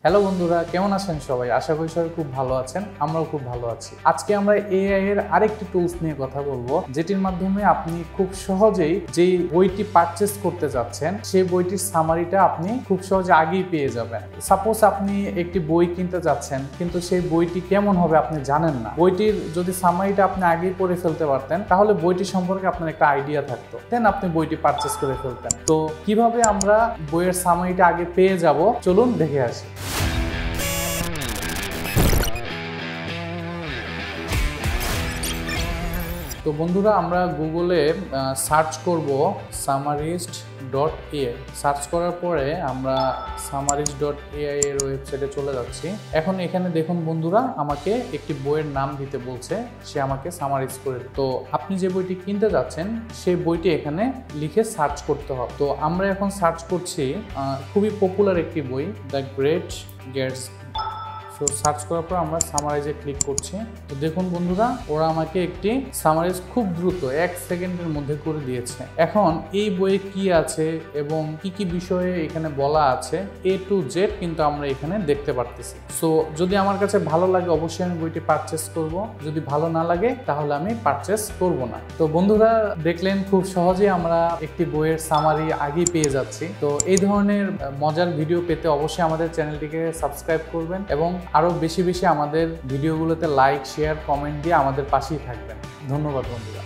Hello বন্ধুরা, কেমন আছেন সবাই? আশা করি সবাই খুব ভালো আছেন। আমরাও খুব ভালো আছি। আজকে আমরা এআই এর আরেকটি টুলস নিয়ে কথা বলবো, যেটির মাধ্যমে আপনি খুব সহজেই যেই বইটি পারচেজ করতে যাচ্ছেন সেই বইটির সামারিটা আপনি খুব সহজে আগেই পেয়ে যাবেন। সাপোজ আপনি একটি বই কিনতে যাচ্ছেন, কিন্তু সেই বইটি কেমন হবে আপনি জানেন না। বইটির যদি সামারিটা আপনি আগেই পড়ে ফেলতে পারতেন, তাহলে বইটি সম্পর্কে আপনার একটা আইডিয়া থাকতো, দেন আপনি বইটি পারচেজ করে ফেলতেন। তো কিভাবে আমরা বইয়ের সামারিটা আগে পেয়ে যাব, চলুন দেখে আসি। তো বন্ধুরা, আমরা গুগলে সার্চ করব summarist.ai। সার্চ করার পরে আমরা summarist.ai এর ওয়েবসাইটে চলে যাচ্ছি। এখন এখানে দেখুন বন্ধুরা, আমাকে একটি বইয়ের নাম দিতে বলছে, সে আমাকে সামারাইজ করে। তো আপনি যে বইটি কিনতে যাচ্ছেন সেই বইটি এখানে লিখে সার্চ করতে হবে। তো আমরা এখন সার্চ করছি খুবই পপুলার একটি বই, the great Gatsby. So search করার পর আমরা সামারাইজে ক্লিক করছি। তো দেখুন বন্ধুরা, ওরা আমাকে একটি সামারাইজ খুব দ্রুত 1 সেকেন্ডের মধ্যে করে দিয়েছে। এখন এই বইয়ে কি আছে এবং কি কি বিষয়ে এখানে বলা আছে A to Z কিন্তু আমরা এখানে দেখতে পারতেছি। সো যদি আমার কাছে ভালো লাগে অবশ্যই আমি বইটি পারচেস করব, যদি ভালো না লাগে তাহলে আমি পারচেস করব না। তো বন্ধুরা, দেখলেন খুব সহজে আমরা একটি বইয়ের সামারি আগেই পেয়ে যাচ্ছি। তো এই ধরনের মজার ভিডিও পেতে অবশ্যই আমাদের চ্যানেলটিকে সাবস্ক্রাইব করবেন এবং আরো বেশি বেশি আমাদের ভিডিওগুলোতে লাইক, শেয়ার, কমেন্ট দিয়ে আমাদের পাশেই থাকবেন। ধন্যবাদ বন্ধুরা।